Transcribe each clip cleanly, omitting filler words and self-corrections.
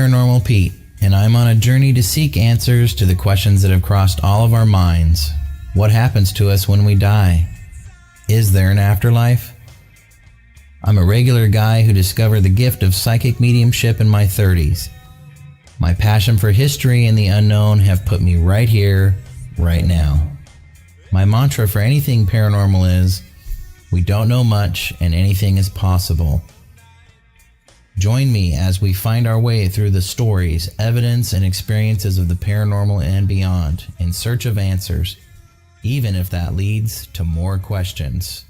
Paranormal Pete, and I'm on a journey to seek answers to the questions that have crossed all of our minds. What happens to us when we die? Is there an afterlife? I'm a regular guy who discovered the gift of psychic mediumship in my 30s. My passion for history and the unknown have put me right here, right now. My mantra for anything paranormal is, we don't know much and anything is possible. Join me as we find our way through the stories, evidence, and experiences of the paranormal and beyond in search of answers, even if that leads to more questions.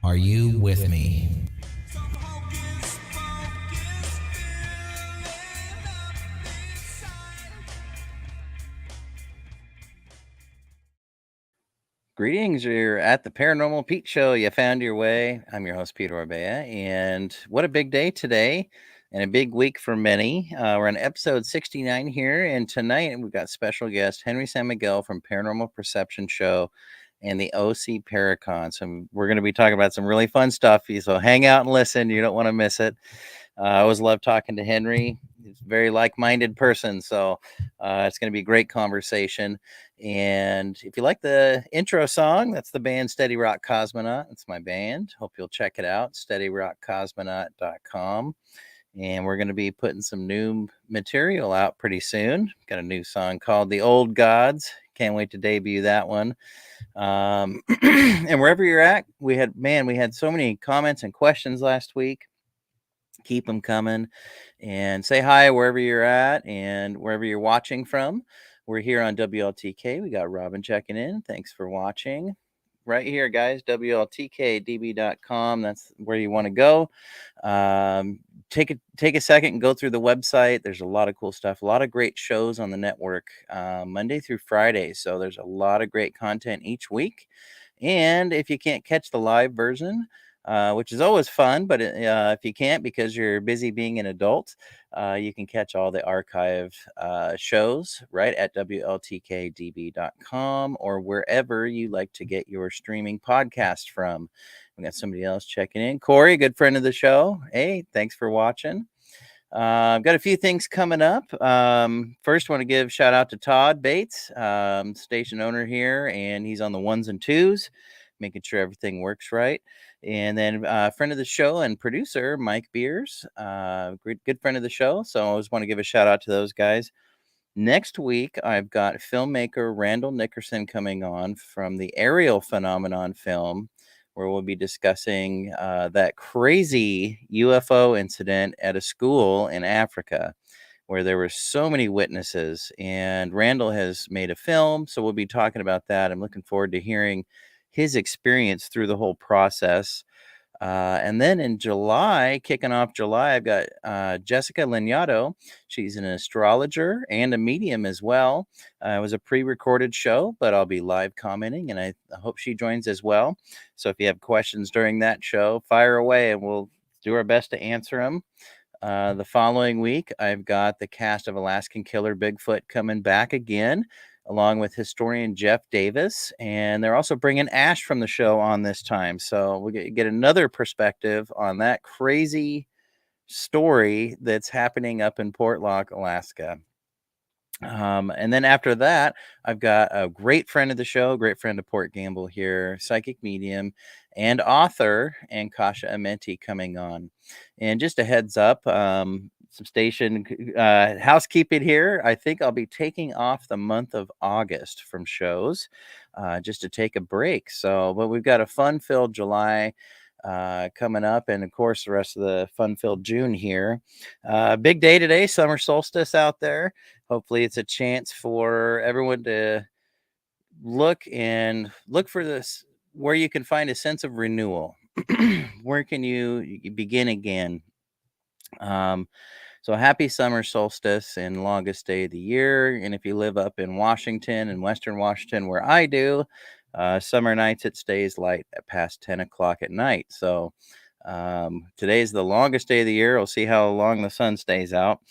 Are you with me? Greetings, you're at the Paranormal Pete Show. You found your way. I'm your host, Peter Orbea, and what a big day today and a big week for many. We're on episode 69 here, and tonight we've got special guest Henry San Miguel from Paranormal Perception Show and the OC Paracon. So we're going to be talking about some really fun stuff, so hang out and listen. You don't want to miss it. I always love talking to Henry. He's a very like-minded person, so it's going to be a great conversation. And if you like the intro song, that's the band Steady Rock Cosmonaut. It's my band. Hope you'll check it out, steadyrockcosmonaut.com. And we're going to be putting some new material out pretty soon. Got a new song called The Old Gods. Can't wait to debut that one. And wherever you're at, we had so many comments and questions last week. Keep them coming, and say hi wherever you're at and wherever you're watching from. We're here on WLTK. We got Robin checking in. Thanks for watching. Right here, guys, WLTK-DB.com. That's where you want to go. Take a second and go through the website. There's a lot of cool stuff, a lot of great shows on the network, Monday through Friday. So there's a lot of great content each week. And if you can't catch the live version, which is always fun, but if you can't because you're busy being an adult, you can catch all the archive shows right at WLTK-DB.com or wherever you like to get your streaming podcast from. We got somebody else checking in. Corey, good friend of the show. Hey, thanks for watching. I've got a few things coming up. First, want to give shout out to Todd Bates, station owner here, and he's on the ones and twos, making sure everything works right. And then friend of the show and producer, Mike Beers, good friend of the show. So I always want to give a shout out to those guys. Next week, I've got filmmaker Randall Nickerson coming on from the Aerial Phenomenon film, where we'll be discussing that crazy UFO incident at a school in Africa, where there were so many witnesses. And Randall has made a film, so we'll be talking about that. I'm looking forward to hearing his experience through the whole process. And then in July, kicking off July, I've got Jessica Linato. She's an astrologer and a medium as well. It was a pre-recorded show, but I'll be live commenting, and I hope she joins as well. So if you have questions during that show, fire away, and we'll do our best to answer them. The following week, I've got the cast of Alaskan Killer Bigfoot coming back again, along with historian Jeff Davis. And they're also bringing Ash from the show on this time. So we get another perspective on that crazy story that's happening up in Portlock, Alaska. And then after that, I've got a great friend of the show, great friend of Port Gamble here, psychic medium and author, and Kasha Amenti coming on. And just a heads up, some station housekeeping here. I think I'll be taking off the month of August from shows just to take a break. So, but we've got a fun-filled July coming up, and of course the rest of the fun-filled June here. Big day today, summer solstice out there. Hopefully it's a chance for everyone to look for this, where you can find a sense of renewal. Where can you begin again? So happy summer solstice and longest day of the year. And if you live up in Washington and Western Washington, where I do, summer nights it stays light at past 10 o'clock at night. So today's the longest day of the year. We'll see how long the sun stays out.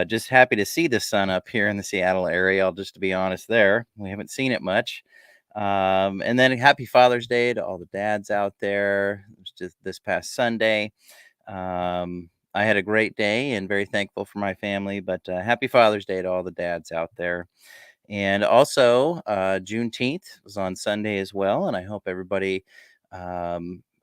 Just happy to see the sun up here in the Seattle area. Just to be honest, there we haven't seen it much. And then happy Father's Day to all the dads out there. It was just this past Sunday. I had a great day and very thankful for my family. But happy Father's Day to all the dads out there. And also, Juneteenth was on Sunday as well, and I hope everybody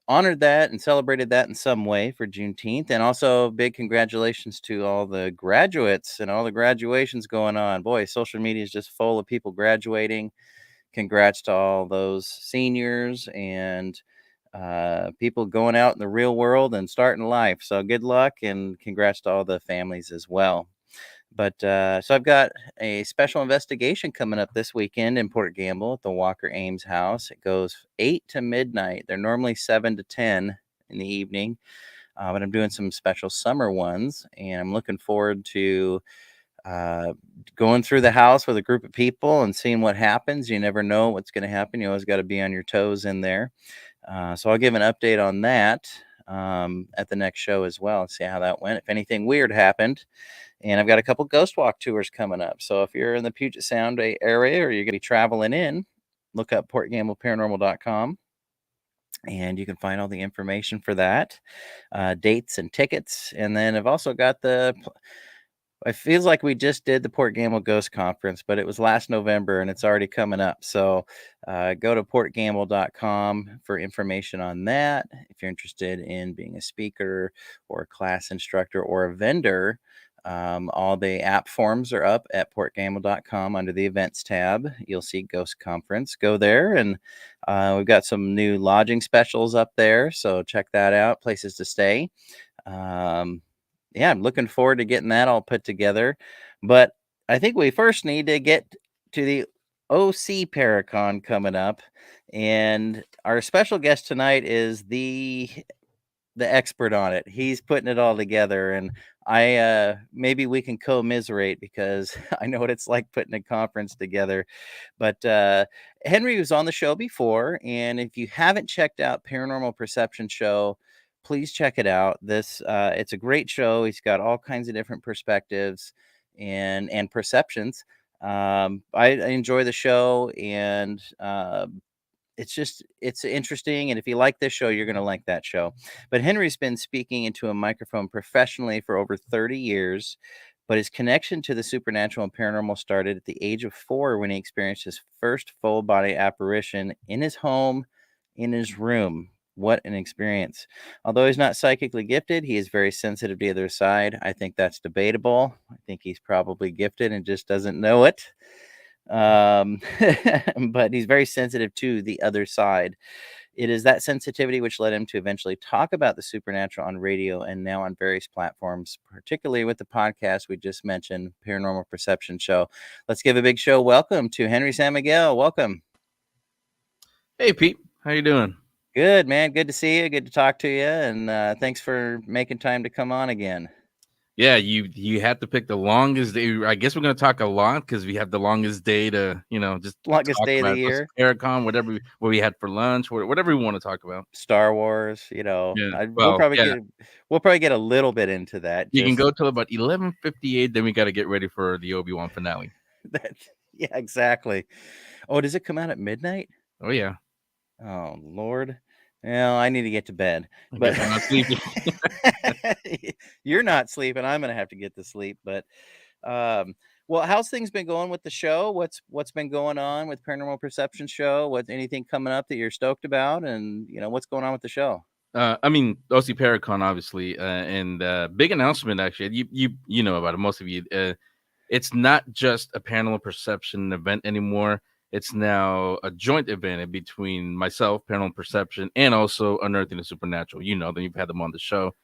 honored that and celebrated that in some way for Juneteenth. And also, big congratulations to all the graduates and all the graduations going on. Boy, social media is just full of people graduating. Congrats to all those seniors and people going out in the real world and starting life. So good luck and congrats to all the families as well. But so I've got a special investigation coming up this weekend in Port Gamble at the Walker Ames house. It goes 8 to midnight. They're normally 7 to 10 in the evening, but I'm doing some special summer ones, and I'm looking forward to going through the house with a group of people and seeing what happens. You never know what's going to happen. You always got to be on your toes in there. So I'll give an update on that at the next show as well, see how that went, if anything weird happened. And I've got a couple ghost walk tours coming up. So if you're in the Puget Sound area or you're going to be traveling in, look up portgambleparanormal.com and you can find all the information for that, dates and tickets. And then I've also got it feels like we just did the Port Gamble Ghost Conference, but it was last November and it's already coming up. So go to portgamble.com for information on that. If you're interested in being a speaker or a class instructor or a vendor, all the app forms are up at portgamble.com under the events tab. You'll see Ghost Conference. Go there, and we've got some new lodging specials up there. So check that out, places to stay. Yeah, I'm looking forward to getting that all put together. But I think we first need to get to the OC Paracon coming up. And our special guest tonight is the expert on it. He's putting it all together, and I maybe we can commiserate because I know what it's like putting a conference together. But Henry was on the show before, and if you haven't checked out Paranormal Perception Show, please check it out. It's a great show. He's got all kinds of different perspectives and perceptions. I enjoy the show, and it's interesting, and if you like this show, you're going to like that show. But Henry's been speaking into a microphone professionally for over 30 years, but his connection to the supernatural and paranormal started at the age of 4 when he experienced his first full body apparition in his home, in his room. What an experience. Although he's not psychically gifted, he is very sensitive to the other side. I think that's debatable. I think he's probably gifted and just doesn't know it. But he's very sensitive to the other side. It is that sensitivity which led him to eventually talk about the supernatural on radio and now on various platforms, particularly with the podcast we just mentioned, Paranormal Perception Show. Let's give a big show welcome to Henry San Miguel. Welcome. Hey, Pete. How you doing? Good, man. Good to see you. Good to talk to you. And thanks for making time to come on again. Yeah, you had to pick the longest day. I guess we're going to talk a lot because we have the longest day to, just longest day of the year. Paracon, what we had for lunch, whatever we want to talk about. Star Wars, Yeah. we'll probably get a little bit into that. You can go till about 11:58, then we got to get ready for the Obi-Wan finale. Yeah, exactly. Oh, does it come out at midnight? Oh yeah. Oh Lord. Well, I need to get to bed. But I'm not sleeping. You're not sleeping. I'm gonna have to get to sleep. But well, how's things been going with the show? What's been going on with Paranormal Perception Show? Anything coming up that you're stoked about? And what's going on with the show? I mean, OC Paracon, obviously, and big announcement actually. You know about it, most of you. It's not just a paranormal perception event anymore. It's now a joint event between myself, Paranormal Perception, and also Unearthing the Supernatural. Then you've had them on the show.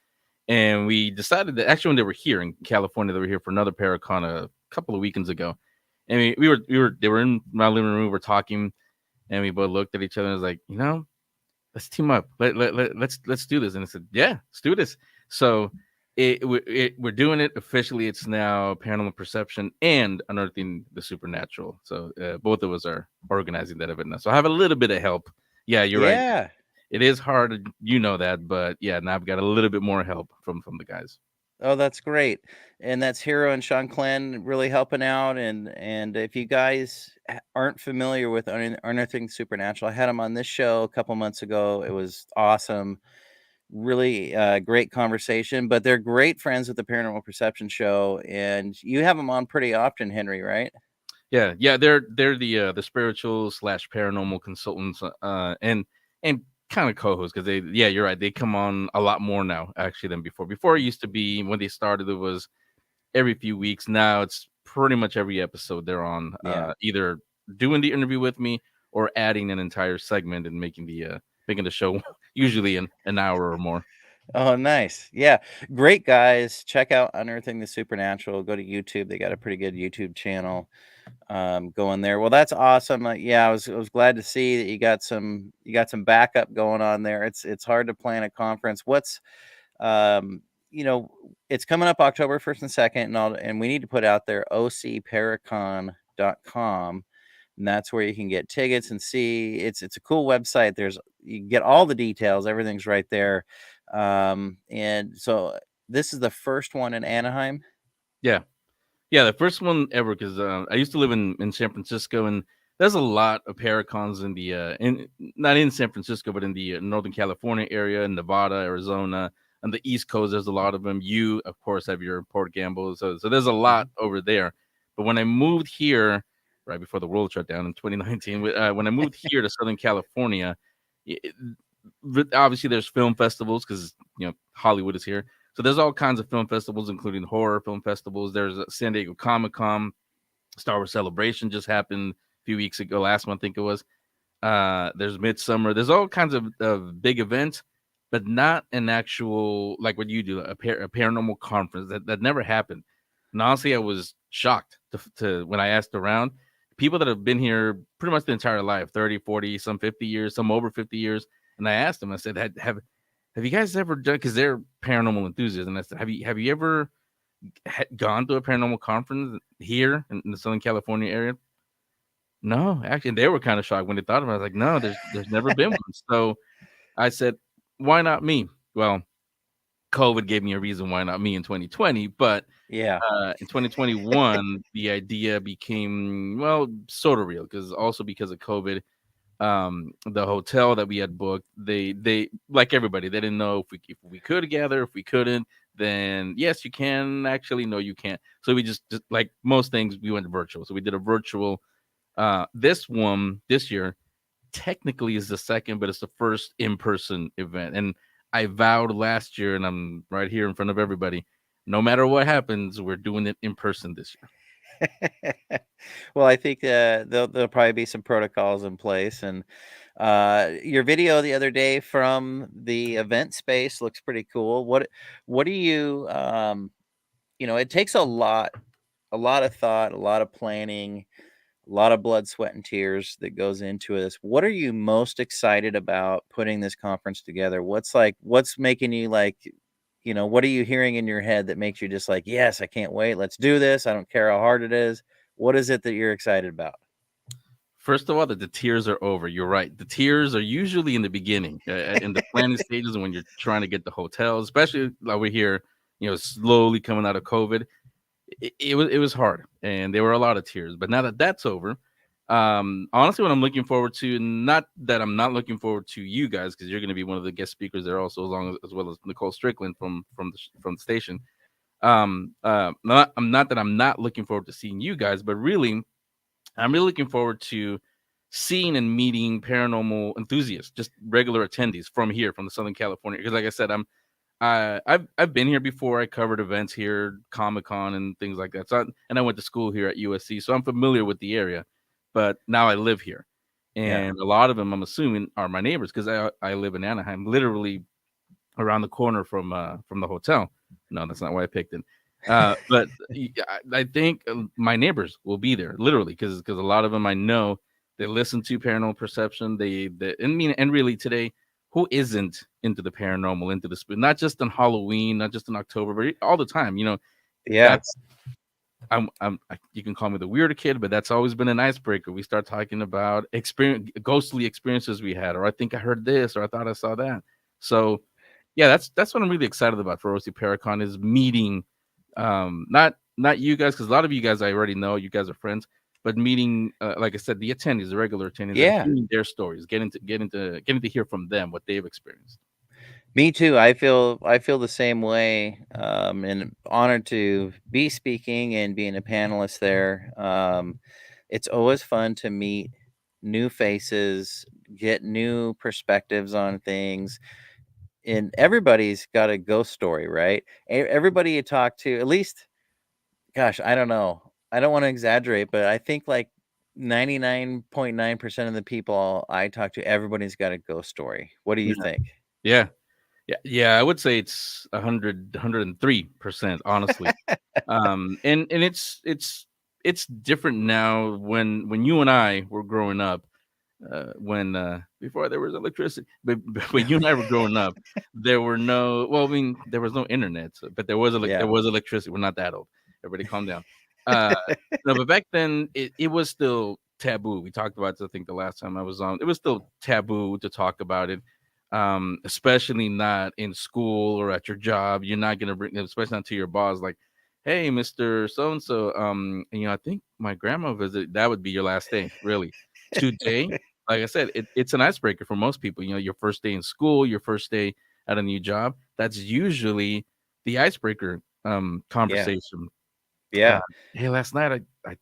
And we decided that actually when they were here in California, they were here for another Paracon a couple of weekends ago. And they were in my living room, we were talking, and we both looked at each other and was like, let's team up. Let's do this. And I said, yeah, let's do this. So we're doing it officially. It's now Paranormal Perception and Unearthing the Supernatural. So both of us are organizing that event now. So I have a little bit of help. Yeah, you're right. Yeah, it is hard, that, but yeah, now I've got a little bit more help from the guys. Oh, that's great. And that's Hero and Sean Clenn really helping out. And if you guys aren't familiar with Unearthing Supernatural, I had them on this show a couple months ago. It was awesome. really great conversation. But they're great friends with the Paranormal Perception Show, and you have them on pretty often, Henry, right? Yeah. They're the spiritual slash paranormal consultants, and kind of co-hosts because you're right. They come on a lot more now actually than before. Before it used to be when they started, it was every few weeks. Now it's pretty much every episode they're on, Yeah. either doing the interview with me or adding an entire segment and making the show usually an hour or more. Oh, nice. Yeah. Great guys. Check out Unearthing the Supernatural. Go to YouTube. They got a pretty good YouTube channel going there. Well, that's awesome. Yeah, I was glad to see that you got some backup going on there. It's hard to plan a conference. What's um it's coming up October 1st and 2nd, and we need to put out there ocparacon.com, and that's where you can get tickets and see. It's a cool website. You can get all the details. Everything's right there. And so this is the first one in Anaheim. Yeah. Yeah, the first one ever because I used to live in San Francisco, and there's a lot of Paracons in the in not in San Francisco, but in the Northern California area, in Nevada, Arizona, on the East Coast. There's a lot of them. You, of course, have your Port Gamble, so there's a lot over there. But when I moved here, right before the world shut down in 2019, when I moved here to Southern California, obviously there's film festivals because Hollywood is here. So there's all kinds of film festivals, including horror film festivals. There's San Diego Comic-Con. Star Wars Celebration just happened a few weeks ago, last month I think it was. There's Midsummer. There's all kinds of big events, but not an actual, like what you do, a paranormal conference. That never happened. And honestly, I was shocked to when I asked around. People that have been here pretty much the entire life, 30, 40, some 50 years, some over 50 years. And I asked them, I said, have you guys ever done, because they're paranormal enthusiasts, and I said, have you ever gone to a paranormal conference here in the Southern California area? No, actually, they were kind of shocked when they thought about it. I was like, no, there's never been one. So I said, why not me? Well, COVID gave me a reason why not me in 2020, but Yeah. in 2021, the idea became, well, sort of real because of COVID. The hotel that we had booked, they like everybody, they didn't know if we could gather, if we couldn't, then yes you can, actually no you can't. So we just like most things, we went virtual. So we did a virtual. This year technically is the second, but it's the first in-person event, and I vowed last year, and I'm right here in front of everybody, no matter what happens, we're doing it in person this year. Well, I think there'll probably be some protocols in place, and your video the other day from the event space looks pretty cool. What do you it takes a lot of thought, a lot of planning, a lot of blood, sweat, and tears that goes into this. What are you most excited about putting this conference together? What's making you what are you hearing in your head that makes you just like, yes, I can't wait. Let's do this. I don't care how hard it is. What is it that you're excited about? First of all, that the tears are over. You're right. The tears are usually in the beginning, in the planning stages, and when you're trying to get the hotels, especially like we're here, slowly coming out of COVID. It was hard, and there were a lot of tears. But now that that's over, honestly, what I'm looking forward to, not that I'm not looking forward to you guys, because you're going to be one of the guest speakers there also, as well as Nicole Strickland from the station. Not that I'm not looking forward to seeing you guys, but really, I'm really looking forward to seeing and meeting paranormal enthusiasts, just regular attendees from here, from the Southern California. Because, like I said, I've been here before. I covered events here, Comic-Con and things like that. And I went to school here at USC, so I'm familiar with the area. But now I live here, and a lot of them, I'm assuming, are my neighbors because I live in Anaheim, literally around the corner from the hotel. No, that's not why I picked it. But I think my neighbors will be there, literally, because a lot of them I know, they listen to Paranormal Perception. And really today, who isn't into the paranormal, into the spook? Not just on Halloween, not just in October, but all the time. Yeah. That's you can call me the weirder kid, but that's always been an icebreaker. We start talking about ghostly experiences we had, or I think I heard this, or I thought I saw that. So yeah, that's what I'm really excited about for OC Paracon, is meeting not you guys, because a lot of you guys I already know, you guys are friends, but meeting like I said, the attendees, the regular attendees, and hearing their stories, getting to hear from them what they've experienced. Me too. I feel the same way. And honored to be speaking and being a panelist there. It's always fun to meet new faces, get new perspectives on things. And everybody's got a ghost story, right? Everybody you talk to, at least, gosh, I don't know. I don't want to exaggerate, but I think like 99.9% of the people I talk to, everybody's got a ghost story. What do you Yeah. think? Yeah. Yeah. I would say it's 103%, honestly. And it's different now when you and I were growing up, when before there was electricity, but when you and I were growing up, there were no, well, I mean, there was no internet, but there Yeah. was electricity. We're not that old. Everybody calm down. Uh no, but back then it was still taboo. We talked about this, I think, the last time I was on. It was still taboo to talk about it. Especially not in school or at your job. You're not gonna bring, especially not to your boss, like, hey, Mr. So and so, I think my grandma visited. That would be your last day, really. Today, like I said, it's an icebreaker for most people. Your first day in school, your first day at a new job. That's usually the icebreaker Yeah. conversation. Uh, Yeah. hey, last night I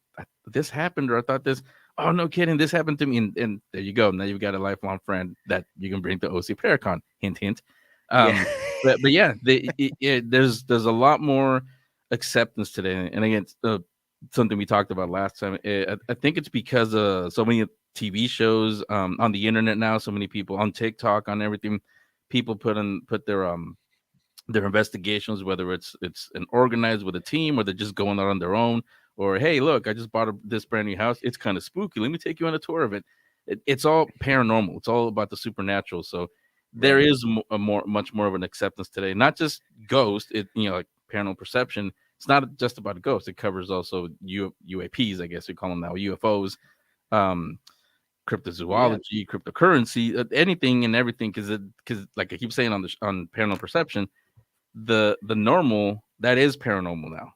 this happened, or I thought this. Oh, no kidding, this happened to me, and there you go. Now you've got a lifelong friend that you can bring to OC Paracon. Hint, hint. Yeah. But yeah, there's a lot more acceptance today, and again, something we talked about last time. I think it's because so many TV shows on the internet now, so many people on TikTok, on everything. People put their investigations, whether it's an organized with a team, or they're just going out on their own, or hey, look, I just bought this brand new house. It's kind of spooky. Let me take you on a tour of it. It's all paranormal. It's all about the supernatural. So there Right. is much more of an acceptance today. Not just ghost. Like paranormal perception. It's not just about ghosts. It covers also UAPs, I guess we call them now, UFOs, um, Yeah. cryptozoology, cryptocurrency, anything and everything. Because like I keep saying on paranormal perception, the normal, that is paranormal now.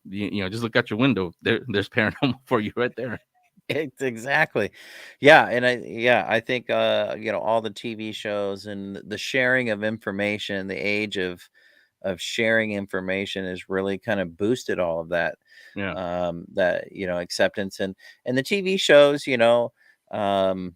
Just look out your window. There's paranormal for you right there. It's exactly. Yeah, and I think all the TV shows and the sharing of information, the age of sharing information has really kind of boosted all of that Yeah. acceptance and the TV shows, um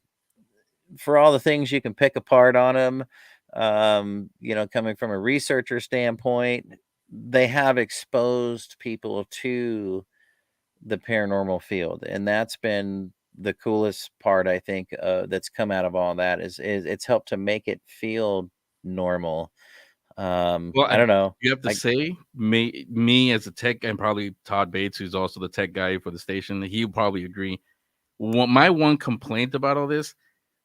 for all the things you can pick apart on them, coming from a researcher standpoint, they have exposed people to the paranormal field, and that's been the coolest part, I think, that's come out of all that is it's helped to make it feel normal. Well, I don't know. you have to I say, me as a tech, and probably Todd Bates, who's also the tech guy for the station, he'll probably agree. My one complaint about all this,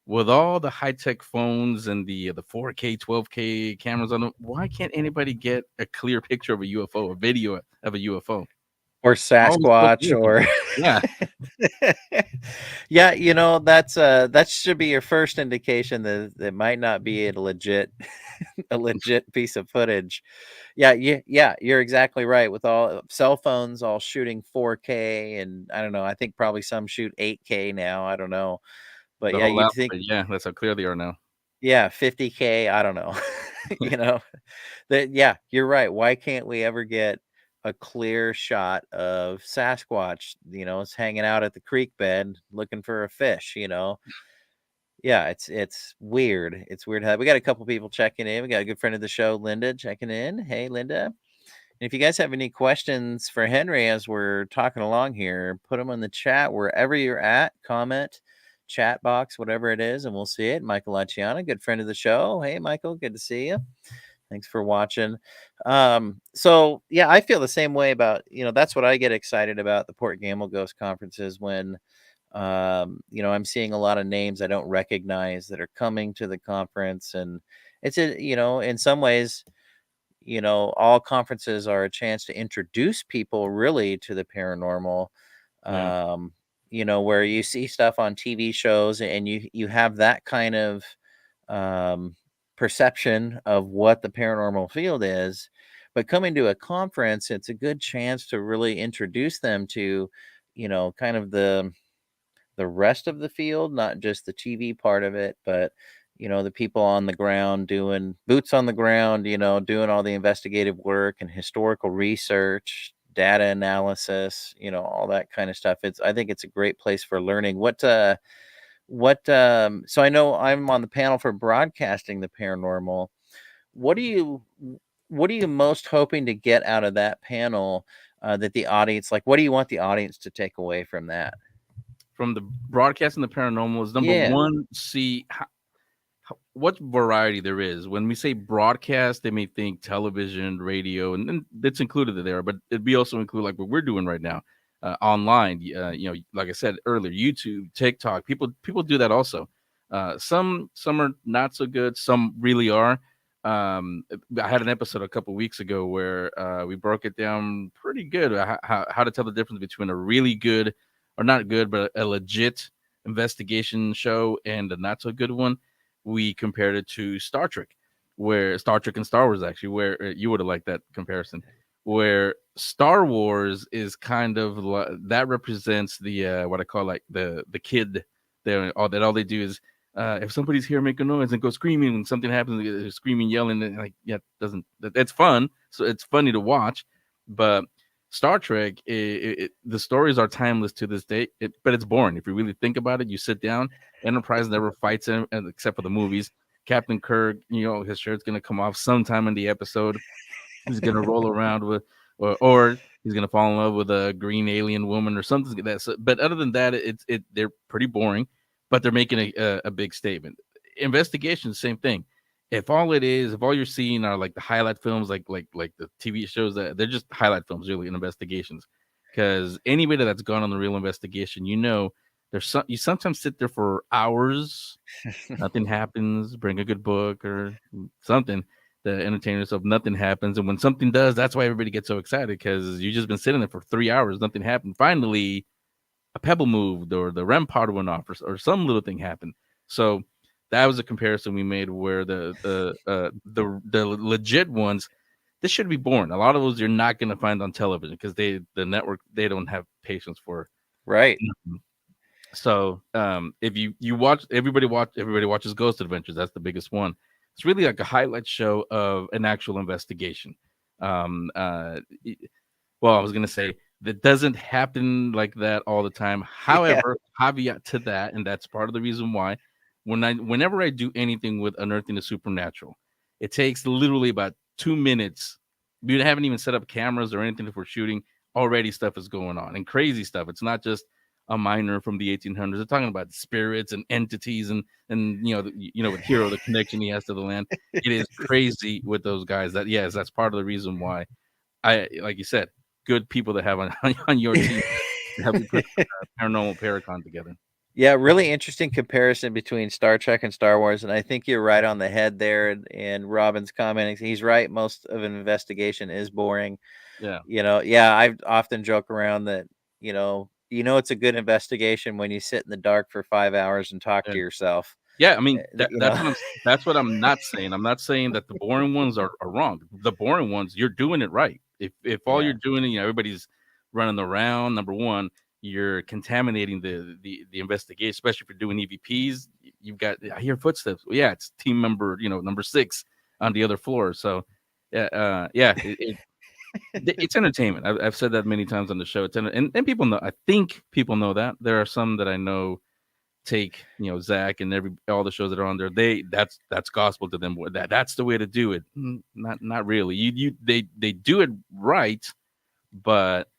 with all the high tech phones and the 4K, 12K cameras on them, why can't anybody get a clear picture of a UFO, a video of a UFO? or Always so Sasquatch beautiful. or Yeah. yeah, that should be your first indication that it might not be a legit a legit piece of footage. Yeah, you're exactly right. With all cell phones all shooting 4K, and I don't know, I think probably some shoot 8K now. I don't know. But The yeah, whole you'd think, alphabet, yeah, that's how clear they are now. yeah, 50K, I don't know. You know, that yeah, you're right. Why can't we ever get a clear shot of Sasquatch, it's hanging out at the creek bed looking for a fish, Yeah, it's weird. It's weird how we got a couple people checking in. We got a good friend of the show, Linda, checking in. Hey, Linda. And if you guys have any questions for Henry as we're talking along here, put them in the chat wherever you're at. Comment, chat box, whatever it is, and we'll see it. Michael Laciana, good friend of the show. Hey, Michael, good to see you. Thanks for watching. So yeah, I feel the same way about, that's what I get excited about the Port Gamble Ghost conferences when, I'm seeing a lot of names I don't recognize that are coming to the conference. And in some ways, all conferences are a chance to introduce people really to the paranormal, Yeah. um, where you see stuff on TV shows and you have that kind of um, perception of what the paranormal field is. But coming to a conference, it's a good chance to really introduce them to, kind of the rest of the field, not just the TV part of it, but the people on the ground doing boots on the ground, doing all the investigative work and historical research, data analysis, all that kind of stuff. I think it's a great place for learning. So I know I'm on the panel for broadcasting the paranormal. What are you what are you most hoping to get out of that panel, that the audience, like, what do you want the audience to take away from that? From the broadcasting the paranormal is number Yeah. one, see what variety there is. When we say broadcast, they may think television, radio, and that's included there, but it'd be also include like what we're doing right now, online. Like I said earlier, YouTube, TikTok. People do that also. Some are not so good. Some really are. I had an episode a couple weeks ago where we broke it down pretty good. How to tell the difference between a really good or not good, but a legit investigation show and a not so good one. We compared it to Star Trek, where Star Trek and Star Wars actually, where you would have liked that comparison, where Star Wars is kind of that represents the what I call like the kid. All they do is if somebody's here, make a noise and go screaming. When something happens, they're screaming, yelling, and like doesn't it's fun. So it's funny to watch, but Star Trek, the stories are timeless to this day, but it's boring. If you really think about it, you sit down. Enterprise never fights him, except for the movies. Captain Kirk, his shirt's gonna come off sometime in the episode. He's gonna roll around with, or he's gonna fall in love with a green alien woman or something like that. So, but other than that, they're pretty boring. But they're making a big statement. Investigation, same thing. If all you're seeing are like the highlight films, like the TV shows, that they're just highlight films, really, in investigations. Because anybody that's gone on the real investigation, you sometimes sit there for hours, nothing happens. Bring a good book or something to entertain yourself. Nothing happens, and when something does, that's why everybody gets so excited because you just been sitting there for 3 hours, nothing happened. Finally, a pebble moved or the REM pod went off or some little thing happened. So that was a comparison we made where the legit ones, this should be boring. A lot of those you're not going to find on television because the network, they don't have patience for. Right. So if you watch, everybody watches Ghost Adventures. That's the biggest one. It's really like a highlight show of an actual investigation. Well, I was gonna say that doesn't happen like that all the time. However, caveat to that, and that's part of the reason why whenever I do anything with unearthing the supernatural, it takes literally about 2 minutes. We haven't even set up cameras or anything if we're shooting. Already stuff is going on and crazy stuff. It's not just a miner from the 1800s. They're talking about spirits and entities and with Hero, the connection he has to the land. It is crazy with those guys. That's part of the reason why like you said, good people that have on your team to help you put Paranormal Paracon together. Yeah, really interesting comparison between Star Trek and Star Wars, and I think you're right on the head there. And Robin's commenting, he's right. Most of an investigation is boring. Yeah. I've often joke around that, it's a good investigation when you sit in the dark for 5 hours and talk to yourself. Yeah, I mean that's what I'm not saying. I'm not saying that the boring ones are wrong. The boring ones, you're doing it right. If all you're doing, everybody's running around. Number one, you're contaminating the investigation, especially if you're doing EVPs. You've got, I hear footsteps. Well, yeah, it's team member, number 6 on the other floor. So it's entertainment. I've said that many times on the show. And people know. I think people know that. There are some that I know take Zach and all the shows that are on there. That's gospel to them. That's the way to do it. Not really. They do it right, but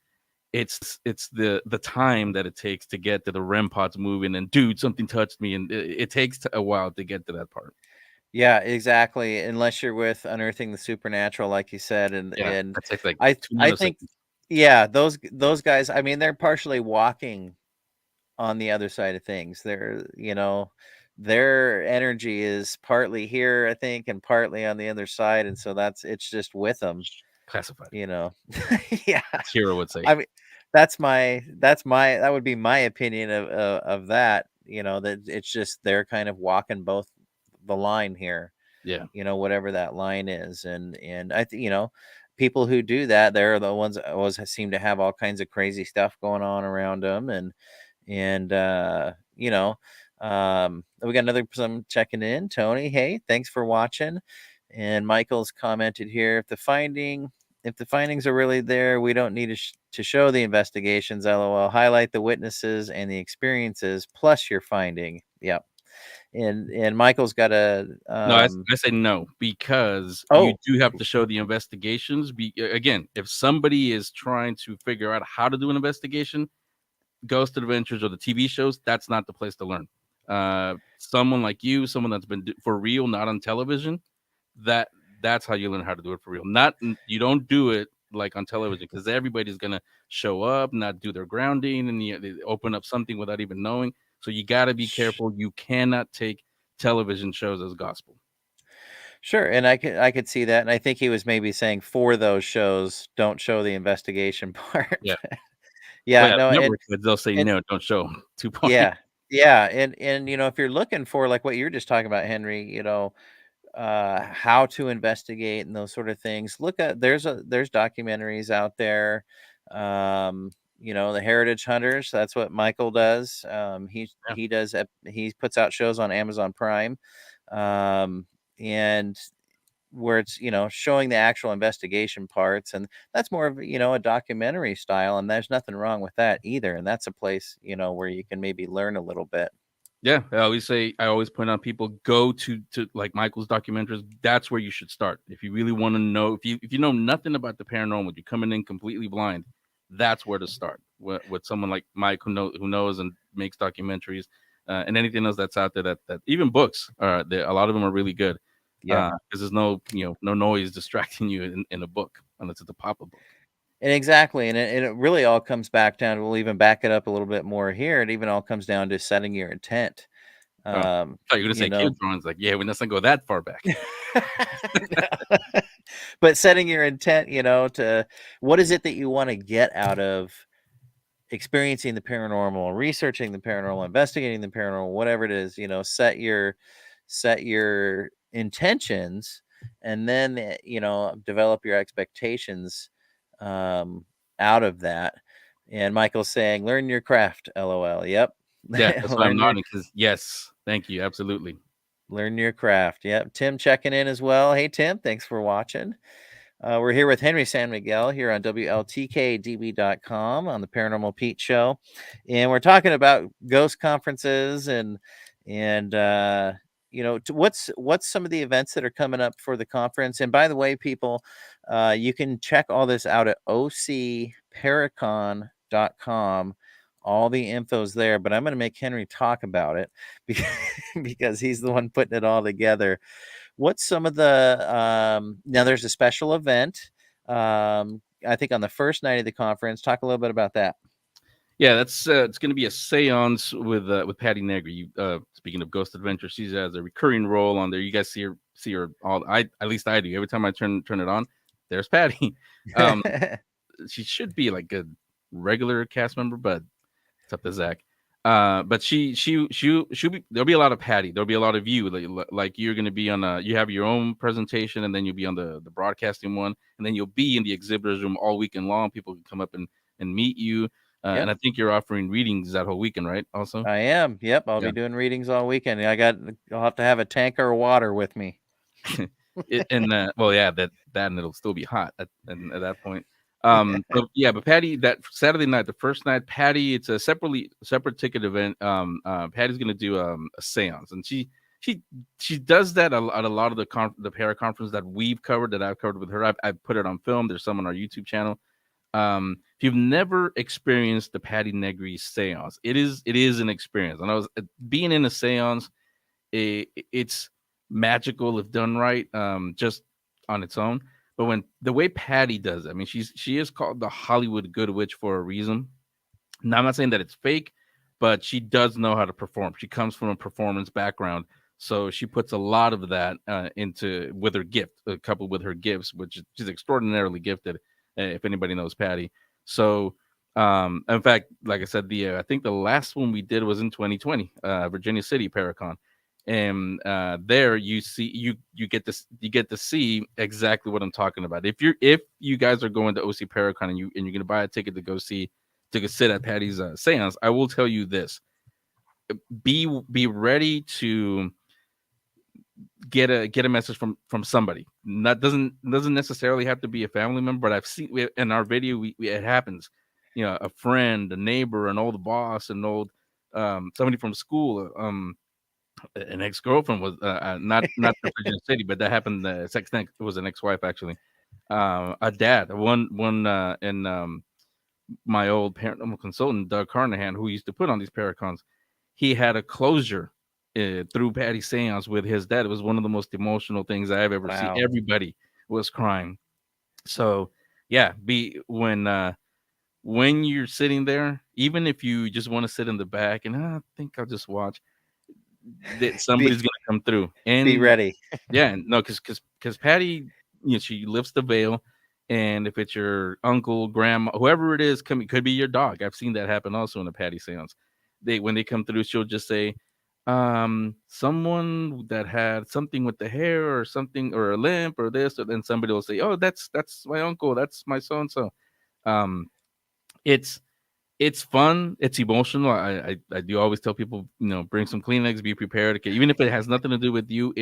it's the time that it takes to get to the REM pods moving and dude, something touched me, and it takes a while to get to that part. Yeah, exactly. Unless you're with Unearthing the Supernatural, like you said, and That takes like I 2 I think, those guys. I mean, they're partially walking on the other side of things. Their energy is partly here, I think, and partly on the other side, and so it's just with them. Classified. Yeah. Hero would say. I mean, that would be my opinion of that. That it's just they're kind of walking both the line here. Yeah. Whatever that line is, and I think people who do that, they're the ones that always seem to have all kinds of crazy stuff going on around them, and We got another some checking in. Tony, hey, thanks for watching. And Michael's commented here: if the findings are really there, we don't need to show the investigations. LOL. Highlight the witnesses and the experiences plus your finding. Yep. And Michael's got a No, I say no, because you oh do have to show the investigations. Again, if somebody is trying to figure out how to do an investigation, Ghost Adventures or the TV shows, that's not the place to learn. Someone like you, someone that's been for real, not on television, that's how you learn how to do it for real. Not you don't do it like on television, because everybody's gonna show up, not do their grounding, and they open up something without even knowing. So you got to be careful. You cannot take television shows as gospel. Sure, and I could see that, and I think he was maybe saying for those shows, don't show the investigation part. Yeah. Well, Yeah, yeah, no, network kids, they'll say and no, don't show 'em. 2 point. yeah, yeah, and if you're looking for like what you're just talking about, Henry, how to investigate and those sort of things. Look at there's documentaries out there. The Heritage Hunters. That's what Michael does. Yeah. He puts out shows on Amazon Prime, and where it's showing the actual investigation parts, and that's more of a documentary style, and there's nothing wrong with that either. And that's a place where you can maybe learn a little bit. Yeah, I always point out people go to like Michael's documentaries. That's where you should start. If you really want to know, if you know nothing about the paranormal, you're coming in completely blind, that's where to start. With someone like Mike who knows and makes documentaries, and anything else that's out there that even books are there. A lot of them are really good. Yeah. Because there's no no noise distracting you in a book unless it's a pop-up book. And exactly, and it really all comes back down to, we'll even back it up a little bit more here. It even all comes down to setting your intent. Oh, I thought you were gonna say cave drawings. Like, yeah, let's not go that far back. No. But setting your intent, to what is it that you want to get out of experiencing the paranormal, researching the paranormal, investigating the paranormal, whatever it is, set your intentions, and then develop your expectations out of that. And Michael's saying, learn your craft. LOL. Yep. Yeah, that's why I'm nodding, because yes, thank you, absolutely. Learn your craft. Yep. Tim checking in as well. Hey, Tim, thanks for watching. We're here with Henry San Miguel here on WLTK-DB.com on the Paranormal Pete Show, and we're talking about ghost conferences and what's some of the events that are coming up for the conference. And by the way, people, you can check all this out at ocparacon.com. All the info's there, but I'm going to make Henry talk about it because he's the one putting it all together. What's some of the now there's a special event, I think on the first night of the conference. Talk a little bit about that. Yeah, that's it's going to be a seance with Patty Negri. Speaking of Ghost Adventure, she has a recurring role on there. You guys see her all. At least I do. Every time I turn it on, there's Patty. She should be like a regular cast member, but it's up to Zach. But she'll be, there'll be a lot of Patty. There'll be a lot of you. Like you're going to be on you have your own presentation, and then you'll be on the broadcasting one, and then you'll be in the exhibitors room all weekend long. People can come up and meet you. Yep. And I think you're offering readings that whole weekend, right? Also, I am. Yep, I'll be doing readings all weekend. I'll have to have a tanker of water with me. Well, yeah, that and it'll still be hot at that point. But Patty, that Saturday night, the first night, Patty, it's a separate ticket event. Patty's gonna do a seance, and she does that at a lot of the para conference that we've covered, that I've covered with her. I put it on film. There's some on our YouTube channel. If you've never experienced the Patty Negri seance, it is an experience. And I was being in a seance, it's magical if done right, just on its own. But when the way Patty does it, I mean, she is called the Hollywood Good Witch for a reason. Now, I'm not saying that it's fake, but she does know how to perform. She comes from a performance background, so she puts a lot of that into with her gift, coupled with her gifts, which she's extraordinarily gifted. If anybody knows Patty, so in fact, like I said, I think the last one we did was in 2020, Virginia City Paracon. And there you get to see exactly what I'm talking about. If you guys are going to OC Paracon and you're going to buy a ticket to go sit at Patty's seance, I will tell you this: be ready to get a message from somebody. That doesn't necessarily have to be a family member, but I've seen in our video it happens. You know, a friend, a neighbor, an old boss, an old somebody from school, an ex-girlfriend was not the Virginia City, but that happened. It was an ex-wife actually. A dad, one in my old paranormal consultant, Doug Carnahan, who used to put on these Paracons, he had a closure through Patty Seance with his dad. It was one of the most emotional things I've ever seen. Everybody was crying. So yeah, when you're sitting there, even if you just want to sit in the back and I think I'll just watch, that somebody's gonna come through and be ready. Yeah, no, because Patty, you know, she lifts the veil, and if it's your uncle, grandma, whoever it is, could be your dog. I've seen that happen also in a Patty seance. When they come through, she'll just say, someone that had something with the hair or something or a limp or this, or then somebody will say, oh, that's my uncle, that's my so and so. It's fun. It's emotional. I do always tell people, you know, bring some Kleenex, be prepared. Okay, even if it has nothing to do with you,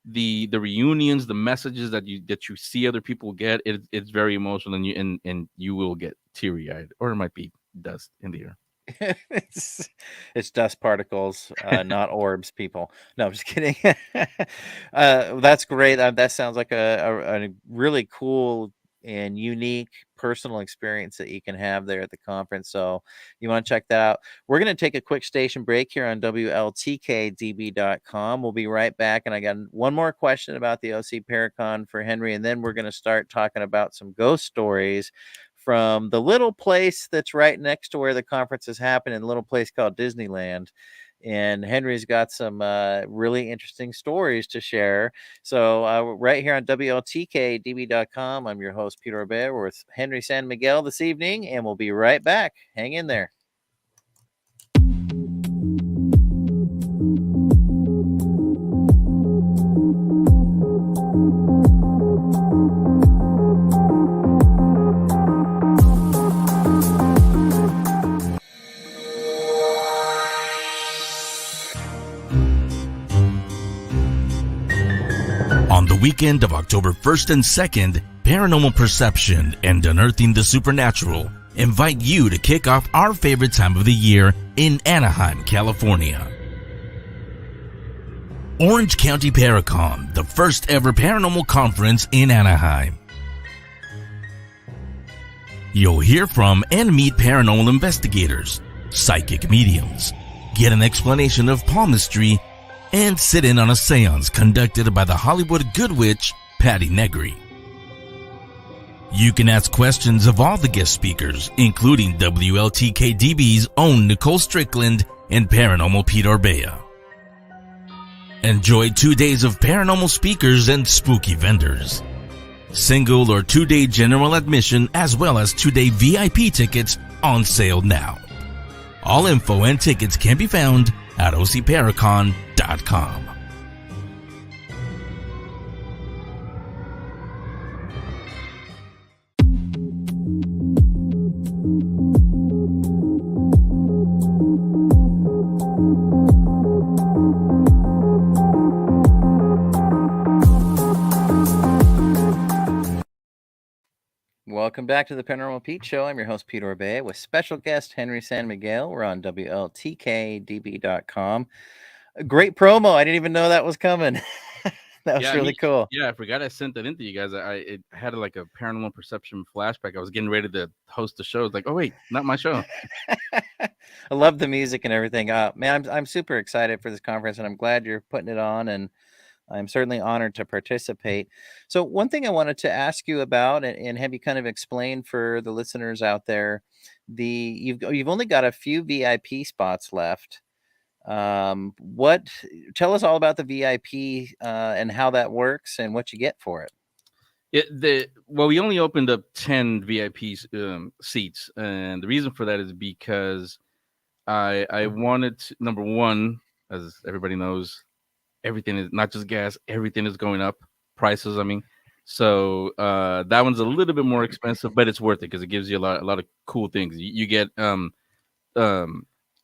the reunions, the messages that you see other people get, it's very emotional, and you will get teary eyed, or it might be dust in the air. It's dust particles, not orbs, people. No, I'm just kidding. That's great. That sounds like a really cool and unique personal experience that you can have there at the conference. So you want to check that out. We're going to take a quick station break here on WLTK-DB.com. We'll be right back. And I got one more question about the OC Paracon for Henry. And then we're going to start talking about some ghost stories from the little place that's right next to where the conference is happening, a little place called Disneyland. And Henry's got some really interesting stories to share. So right here on WLTK-DB.com, I'm your host, Peter Robert. We're with Henry San Miguel this evening, and we'll be right back. Hang in there. On the weekend of October 1st and 2nd, Paranormal Perception and Unearthing the Supernatural invite you to kick off our favorite time of the year in Anaheim, California. Orange County Paracon, the first ever paranormal conference in Anaheim. You'll hear from and meet paranormal investigators, psychic mediums, get an explanation of palmistry, and sit in on a seance conducted by the Hollywood good witch, Patty Negri. You can ask questions of all the guest speakers, including WLTK-DB's own Nicole Strickland and Paranormal Pete Orbea. Enjoy 2 days of paranormal speakers and spooky vendors. Single or 2-day general admission as well as 2-day VIP tickets on sale now. All info and tickets can be found at ocparacon.com. Welcome back to the Paranormal Pete Show. I'm your host, Pete Orbea, with special guest Henry San Miguel. We're on WLTK-DB.com. A great promo. I didn't even know that was coming. That was really cool. Yeah, I forgot I sent that into you guys. It had like a Paranormal Perception flashback. I was getting ready to host the show. It's like, oh wait, not my show. I love the music and everything. Man, I'm super excited for this conference, and I'm glad you're putting it on, and I'm certainly honored to participate. So one thing I wanted to ask you about and have you kind of explain for the listeners out there, you've only got a few VIP spots left. Tell us all about the VIP and how that works and what you get for it. We only opened up 10 VIP seats, and the reason for that is because I wanted to, number one, as everybody knows, everything is not just gas, everything is going up, prices, I mean. So that one's a little bit more expensive, but it's worth it because it gives you a lot of cool things. You get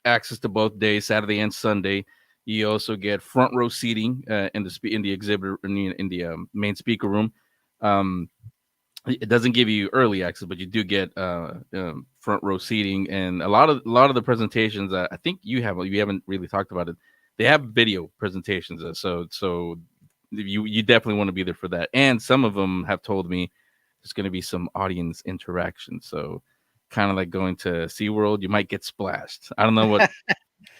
access to both days, Saturday and Sunday. You also get front row seating in the exhibit in the main speaker room. It doesn't give you early access, but you do get front row seating, and a lot of the presentations. I think you haven't really talked about it. They have video presentations, so you definitely want to be there for that. And some of them have told me there's going to be some audience interaction, so kind of like going to SeaWorld, you might get splashed. I don't know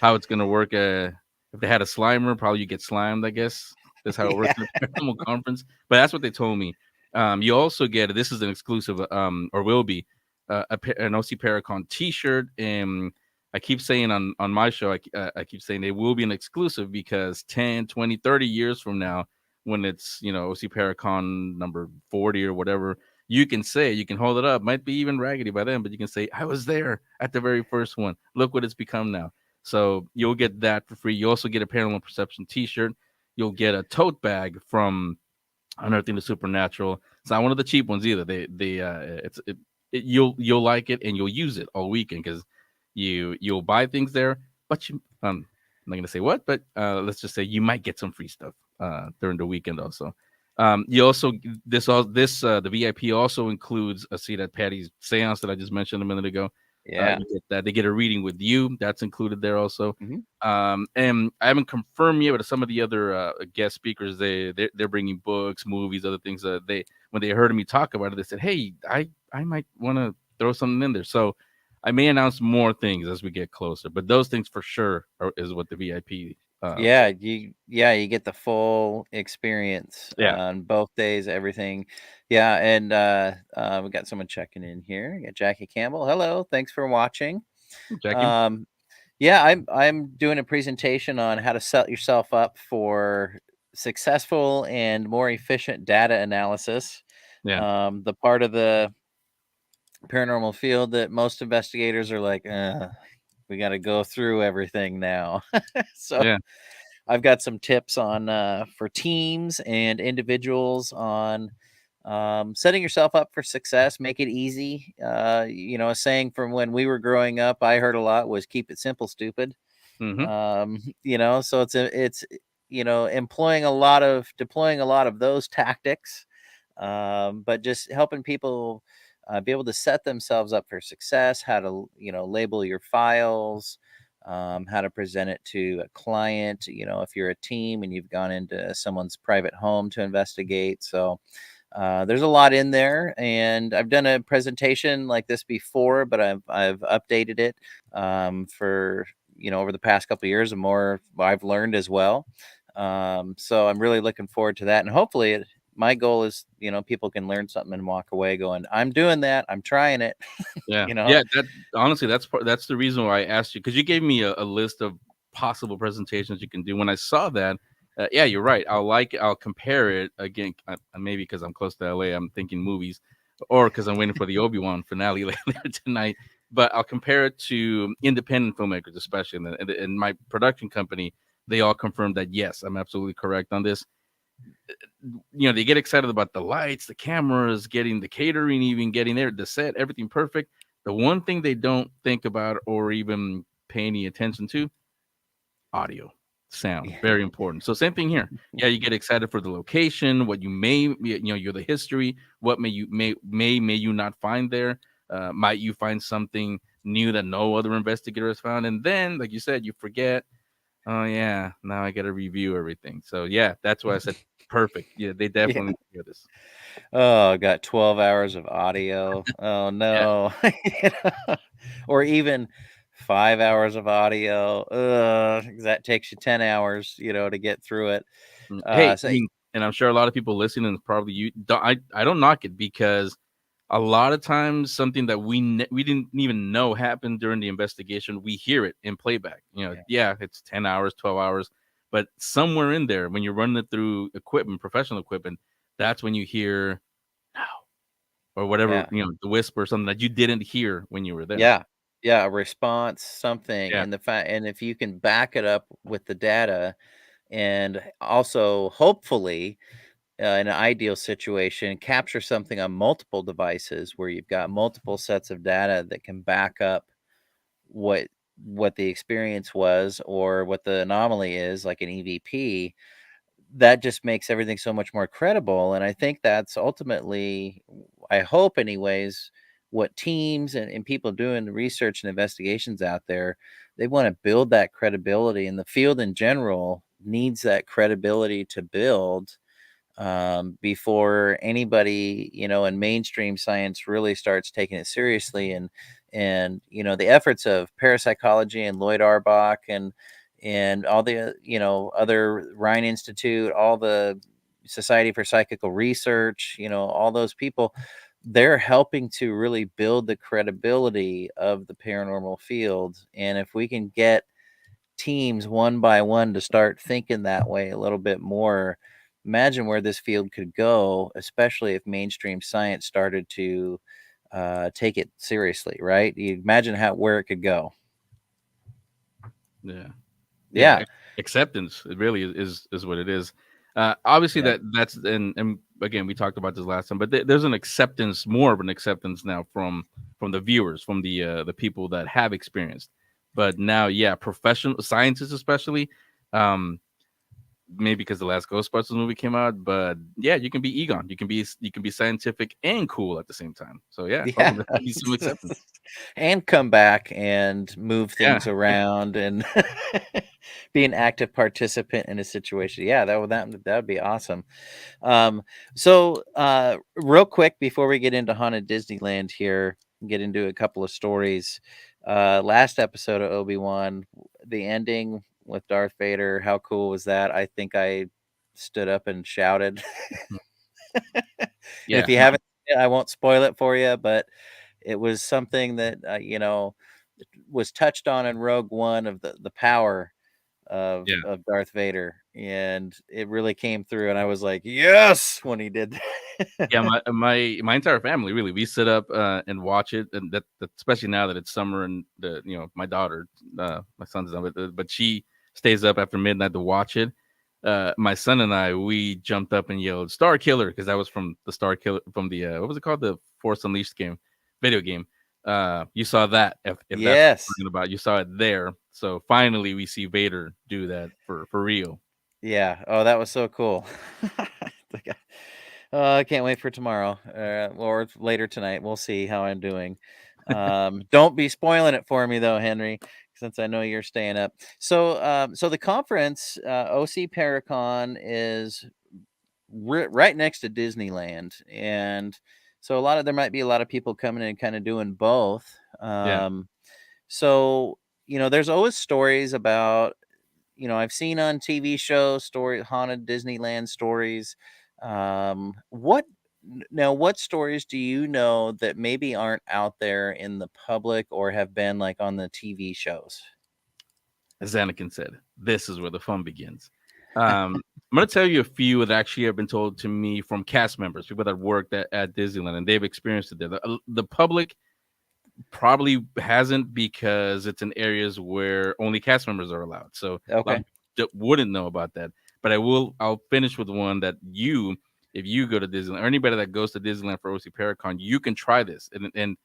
how it's going to work. If they had a Slimer, probably you get slimed. I guess that's how it works at the Paranormal conference. But that's what they told me. You also get, this is an exclusive, or will be, an OC Paracon T-shirt. And I keep saying on my show, I keep saying they will be an exclusive because 10, 20, 30 years from now, when it's, OC Paracon number 40 or whatever, you can hold it up. Might be even raggedy by then, but you can say, I was there at the very first one. Look what it's become now. So you'll get that for free. You also get a Paranormal Perception T-shirt. You'll get a tote bag from Unearthing the Supernatural. It's not one of the cheap ones either. You'll like it and you'll use it all weekend because you'll buy things there. But I'm not gonna say what, but let's just say you might get some free stuff during the weekend also. You also the VIP also includes a seat at Patty's seance that I just mentioned a minute ago. Yeah. You get that. They get a reading with you. That's included there also. Mhm. And I haven't confirmed yet, but some of the other guest speakers, they're bringing books, movies, other things. When they heard me talk about it, they said, "Hey, I might want to throw something in there." So I may announce more things as we get closer, but those things for sure is what the VIP. You get the full experience Yeah. on both days, everything. Yeah, and we got someone checking in here. We got Jackie Campbell. Hello, thanks for watching. Jackie. Yeah, I'm doing a presentation on how to set yourself up for successful and more efficient data analysis. Yeah. The part of the paranormal field that most investigators are like, we got to go through everything now. So Yeah. I've got some tips on for teams and individuals on setting yourself up for success. Make it easy. A saying from when we were growing up, I heard a lot was "keep it simple, stupid." Mm-hmm. So it's deploying a lot of those tactics, but just helping people be able to set themselves up for success. How to label your files. How to present it to a client, if you're a team and you've gone into someone's private home to investigate. So there's a lot in there, and I've done a presentation like this before, but I've updated it for over the past couple of years, and more I've learned as well. So I'm really looking forward to that, and hopefully my goal is people can learn something and walk away going, I'm doing that, I'm trying it. Yeah. you know Yeah. That honestly, that's the reason why I asked you, because you gave me a list of possible presentations you can do. When I saw that, yeah, you're right. I'll compare it again. Maybe because I'm close to LA, I'm thinking movies, or because I'm waiting for the Obi-Wan finale later tonight. But I'll compare it to independent filmmakers, especially in my production company. They all confirmed that yes, I'm absolutely correct on this. They get excited about the lights, the cameras, getting the catering, even getting there, the set, everything perfect. The one thing they don't think about or even pay any attention to, audio, sound, Yeah. very important. So same thing here. Yeah, you get excited for the location, what you may, you're the history, what may you not find there. Might you find something new that no other investigator has found? And then, like you said, you forget. Oh yeah, now I got to review everything. So yeah, that's why I said perfect. Yeah, they Yeah. definitely hear this. Oh, I got 12 hours of audio. Oh Yeah. no. Or even 5 hours of audio. That takes you 10 hours, to get through it. Hey, I So mean, and I'm sure a lot of people listening, probably you. I don't knock it, because a lot of times something that we didn't even know happened during the investigation, we hear it in playback. Yeah, it's 10 hours, 12 hours, but somewhere in there, when you're running it through equipment, professional equipment, that's when you hear no, or whatever, yeah. the whisper or something that you didn't hear when you were there. Yeah. Yeah, a response, something, Yeah. and if you can back it up with the data, and also hopefully in an ideal situation, capture something on multiple devices where you've got multiple sets of data that can back up what what the experience was or what the anomaly is, like an EVP, that just makes everything so much more credible. And I think that's ultimately, I hope anyways, what teams and people doing the research and investigations out there, they want to build that credibility, and the field in general needs that credibility to build before anybody, in mainstream science really starts taking it seriously. And the efforts of parapsychology and Lloyd Arbach and all the other Rhine Institute, all the Society for Psychical Research, all those people, they're helping to really build the credibility of the paranormal field. And if we can get teams one by one to start thinking that way a little bit more, imagine where this field could go, especially if mainstream science started to take it seriously, right? You imagine where it could go. Yeah. Yeah. Acceptance, it really is what it is. Obviously Yeah. that's and again, we talked about this last time, but there's an acceptance, more of an acceptance now from the viewers, from the people that have experienced. But now, professional scientists especially, maybe because the last Ghostbusters movie came out, but you can be Egon, you can be scientific and cool at the same time. So hopefully Yeah. there'll be some acceptance. And come back and move things around and be an active participant in a situation. Yeah, that would be awesome. So real quick before we get into Haunted Disneyland here, get into a couple of stories. Last episode of Obi-Wan, the ending with Darth Vader, how cool was that? I think I stood up and shouted. And if you haven't seen it, I won't spoil it for you, but it was something that was touched on in Rogue One, of the power of Darth Vader, and it really came through. And I was like, yes, when he did that. Yeah, my entire family, really, we sit up and watch it, and that especially now that it's summer, and my daughter, my son's done with it, but she stays up after midnight to watch it. My son and I, we jumped up and yelled "Star Killer" because that was from the Star Killer, from the what was it called, the Force Unleashed video game. You saw that, if that's what Yes. we're talking about, you saw it there. So finally, we see Vader do that for real. Yeah. Oh, that was so cool. I can't wait for tomorrow, or later tonight. We'll see how I'm doing. Don't be spoiling it for me though, Henry, since I know you're staying up. So the conference, OC Paracon, is right next to Disneyland, and so there might be a lot of people coming in, kind of doing both. So there's always stories about, I've seen on TV shows, haunted Disneyland stories. What stories do you know that maybe aren't out there in the public or have been like on the TV shows? As Anakin said, this is where the fun begins. I'm going to tell you a few that actually have been told to me from cast members, people that worked at Disneyland, and they've experienced it there. The public probably hasn't, because it's in areas where only cast members are allowed. So a lot of people wouldn't know about that. But I'll finish with one that if you go to Disneyland, or anybody that goes to Disneyland for OC Paracon, you can try this. And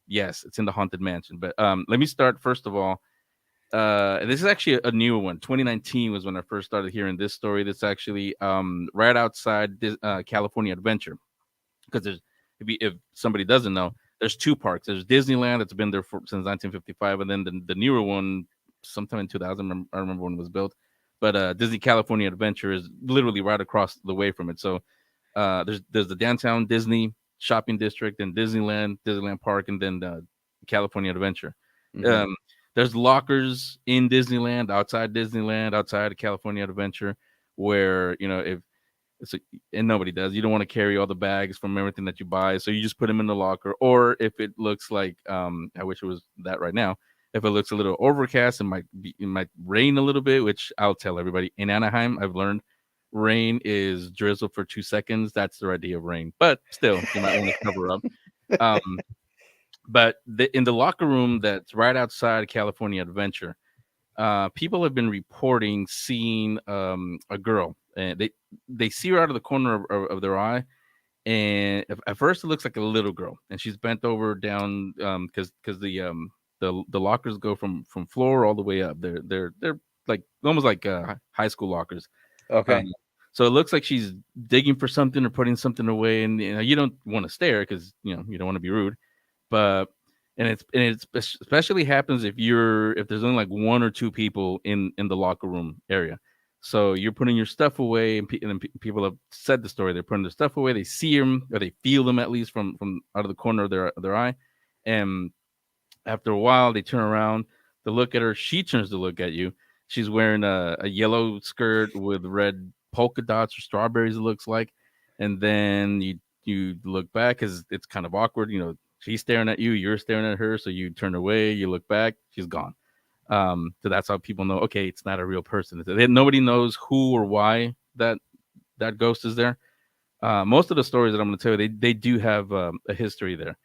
yes, it's in the Haunted Mansion. But let me start first of all. This is actually a newer one. 2019 was when I first started hearing this story. That's actually right outside California Adventure. Because if somebody doesn't know, there's two parks. There's Disneyland that's been there since 1955, and then the newer one, sometime in 2000. I remember when it was built. But Disney California Adventure is literally right across the way from it. So there's the downtown Disney shopping district, and Disneyland Park, and then California Adventure. Mm-hmm. There's lockers in Disneyland, outside of California Adventure, where and nobody does. You don't want to carry all the bags from everything that you buy, so you just put them in the locker. Or if it looks like, I wish it was that right now. If it looks a little overcast, it might rain a little bit. Which I'll tell everybody, in Anaheim, I've learned rain is drizzle for 2 seconds. That's the idea of rain, but still, you might want to cover up. But in the locker room that's right outside California Adventure, people have been reporting seeing a girl, and they see her out of the corner of their eye, and at first it looks like a little girl, and she's bent over down because the the lockers go from floor all the way up. They're like almost like high school lockers. Okay. So it looks like she's digging for something or putting something away, and you don't want to stare because you don't want to be rude. But it's especially happens if there's only like one or two people in the locker room area. So you're putting your stuff away, and, people have said the story. They're putting their stuff away. They see them, or they feel them at least from out of the corner of their eye. And after a while, they turn around to look at her. She turns to look at you. She's wearing a yellow skirt with red polka dots or strawberries. It looks like, and then you look back because it's kind of awkward. She's staring at you. You're staring at her. So you turn away. You look back. She's gone. So that's how people know, okay, it's not a real person. Nobody knows who or why that ghost is there. Most of the stories that I'm going to tell you, they do have a history there.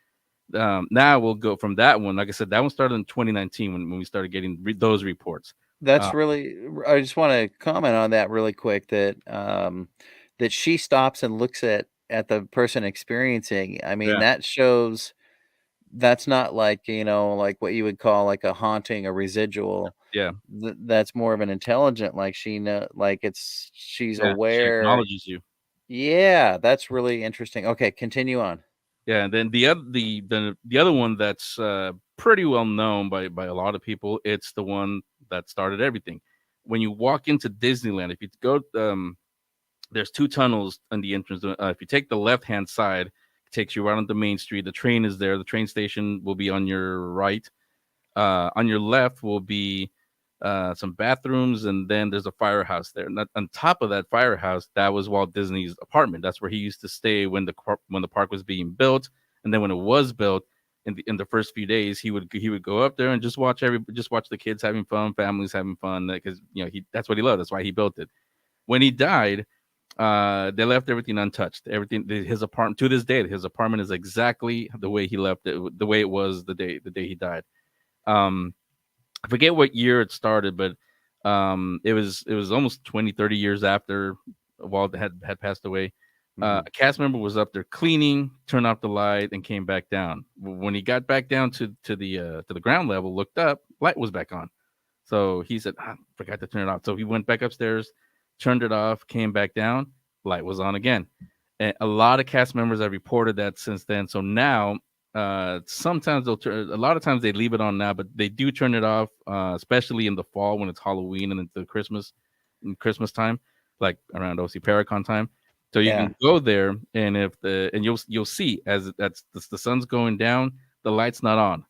Now we'll go from that one. Like I said, that one started in 2019 when we started getting those reports. That's really. I just want to comment on that really quick. That she stops and looks at the person experiencing. I mean, Yeah. that shows that's not like like what you would call like a haunting, a residual. Yeah. That's more of an intelligent. Like she's Yeah. She aware. acknowledges you. Yeah, that's really interesting. Okay, continue on. Yeah, and then the other one that's pretty well known by a lot of people. It's the one that started everything. When you walk into Disneyland, if you go, there's two tunnels on the entrance. If you take the left hand side, it takes you right onto Main Street. The train is there. The train station will be on your right. On your left will be some bathrooms, and then there's a firehouse there. And on top of that firehouse, that was Walt Disney's apartment. That's where he used to stay when the park was being built. And then when it was built, in the first few days, he would go up there and just watch the kids having fun, families having fun, because that's what he loved. That's why he built it. When he died, they left everything untouched. Everything, his apartment, to this day, his apartment is exactly the way he left it, the way it was the day he died. I forget what year it started, but it was almost 20, 30 years after Walt had passed away. A cast member was up there cleaning, turned off the light, and came back down. When he got back down to the ground level, looked up, light was back on. So he said, I forgot to turn it off. So he went back upstairs, turned it off, came back down, light was on again. And a lot of cast members have reported that since then. So now, sometimes a lot of times they leave it on now, but they do turn it off, especially in the fall when it's Halloween and into Christmas time, like around OC Paracon time. So you can go there, and you'll see as the sun's going down, the light's not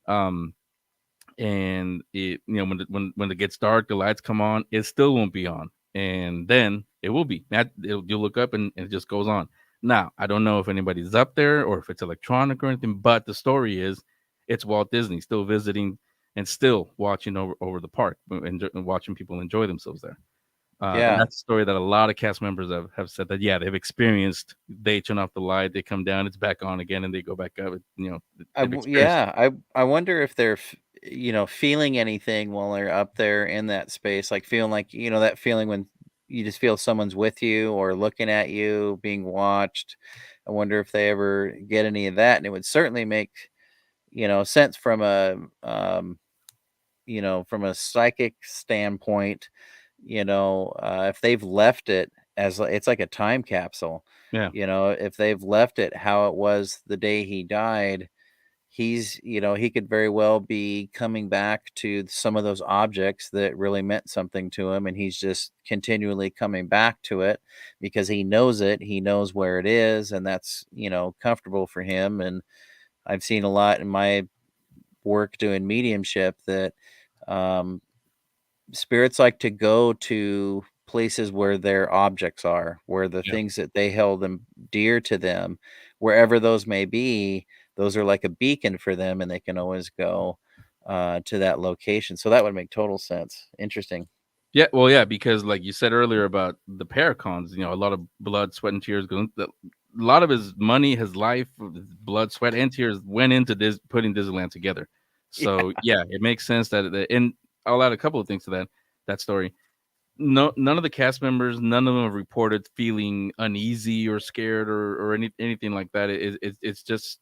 on. And it when it gets dark, the lights come on, it still won't be on, and then it will be. You'll look up and it just goes on. Now, I don't know if anybody's up there or if it's electronic or anything, but the story is it's Walt Disney still visiting and still watching over the park and watching people enjoy themselves there. And that's a story that a lot of cast members have said that, they've experienced. They turn off the light, they come down, it's back on again, and they go back up. I wonder if they're feeling anything while they're up there in that space, like feeling like that feeling when you just feel someone's with you or looking at you, being watched. I wonder if they ever get any of that, and it would certainly make sense from a from a psychic standpoint. If they've left it as it's like a time capsule. Yeah. If they've left it how it was the day he died, he's he could very well be coming back to some of those objects that really meant something to him, and he's just continually coming back to it because he knows where it is, and that's comfortable for him. And I've seen a lot in my work doing mediumship that spirits like to go to places where their objects are, where the things that they held them dear to them, wherever those may be. Those are like a beacon for them, and they can always go to that location. So that would make total sense. Interesting. Yeah, well, yeah, because like you said earlier about the Paracons, a lot of blood, sweat, and tears a lot of his money, his life, blood, sweat, and tears went into putting Disneyland together. So it makes sense that, and I'll add a couple of things to that story. No, none of the cast members, none of them have reported feeling uneasy or scared or anything like that. It's just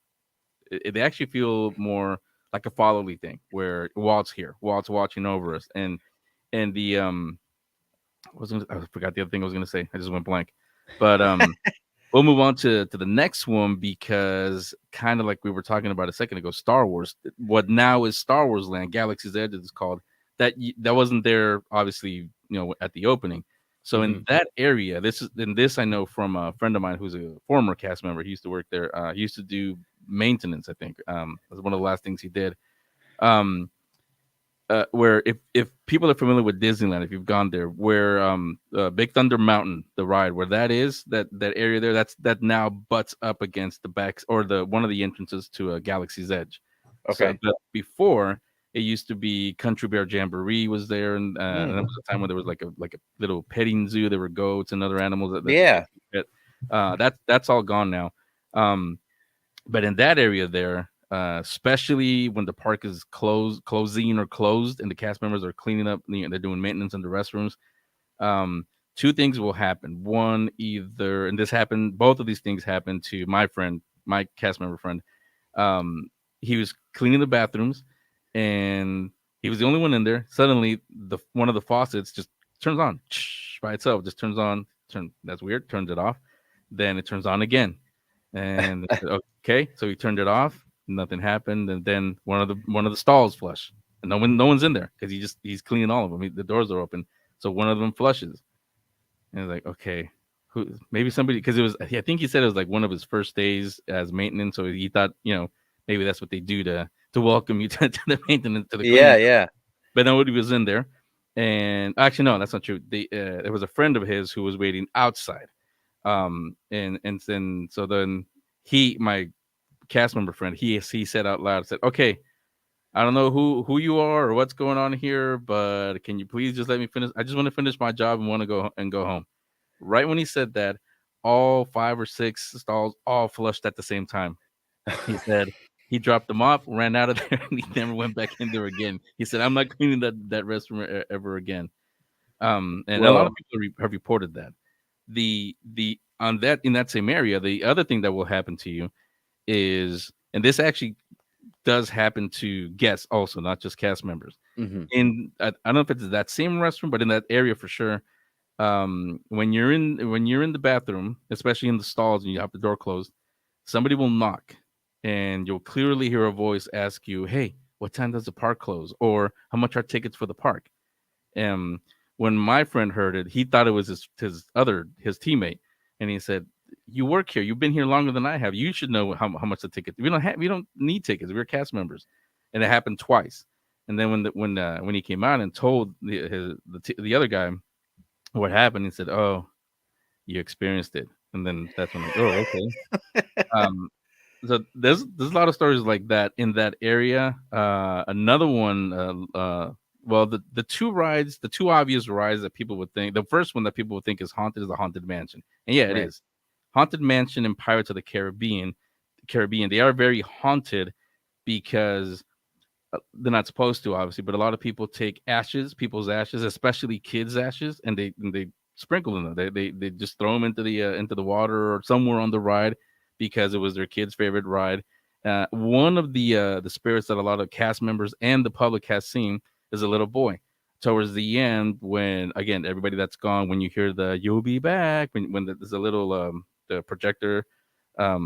they actually feel more like a fatherly thing where Walt's here, Walt's watching over us, and the I forgot the other thing I was gonna say. I just went blank, but we'll move on to the next one because kind of like we were talking about a second ago, Star Wars. What now is Star Wars Land, Galaxy's Edge is called. That wasn't there, obviously, at the opening. So in that area, this I know from a friend of mine who's a former cast member. He used to work there. He used to do maintenance, I think. Was one of the last things he did. Where if people are familiar with Disneyland, if you've gone there, where Big Thunder Mountain, the ride, where that is, that area there, that now butts up against the backs or one of the entrances to Galaxy's Edge. Okay. So, but before it used to be Country Bear Jamboree was there, and that was a time when there was like a little petting zoo. There were goats and other animals. That's all gone now. But in that area there, especially when the park is closing or closed, and the cast members are cleaning up, they're doing maintenance in the restrooms. Two things will happen. One, either, and both of these things happened to my cast member friend. He was cleaning the bathrooms, and he was the only one in there. Suddenly, one of the faucets just turns on by itself. Just turns on. That's weird. Turns it off. Then it turns on again. And okay, so he turned it off. Nothing happened, and then one of the stalls flush, and no one's in there because he's cleaning all of them. The doors are open, so one of them flushes, and it's like, okay, maybe somebody, because it was, I think he said it was like one of his first days as maintenance, so he thought maybe that's what they do to welcome you to the maintenance, to the cleaning. Yeah. But nobody was in there, and actually no, that's not true. There was a friend of his who was waiting outside, and then my cast member friend, he said out loud, said, okay, I don't know who you are or what's going on here, but can you please just let me finish? I just want to finish my job and want to go home. Right when he said that, all 5 or 6 stalls all flushed at the same time. He said he dropped them off, ran out of there, and he never went back in there again. He said, I'm not cleaning that restroom ever again. And a lot of people have reported that. In that same area, the other thing that will happen to you is, and this actually does happen to guests also, not just cast members. In I don't know if it's that same restroom, but in that area for sure. When you're in the bathroom, especially in the stalls, and you have the door closed, somebody will knock, and you'll clearly hear a voice ask you, "Hey, what time does the park close?" Or "How much are tickets for the park?" When my friend heard it, he thought it was his teammate, and he said, "You work here. You've been here longer than I have. You should know how much the ticket. We don't need tickets. We're cast members." And it happened twice. And then when he came out and told the other guy what happened, he said, "Oh, you experienced it." And then that's when, oh, okay. So there's a lot of stories like that in that area. Another one, the two obvious rides that people would think, the first one that people would think is haunted is the Haunted Mansion. And yeah, it is. Haunted Mansion and Pirates of the Caribbean, they are very haunted because they're not supposed to, obviously, but a lot of people take people's ashes, especially kids' ashes, and they sprinkle them. They just throw them into the water or somewhere on the ride because it was their kid's favorite ride. One of the spirits that a lot of cast members and the public has seen is a little boy. Towards the end, when again everybody that's gone, when you hear the "You'll be back," when there's a little the projector, not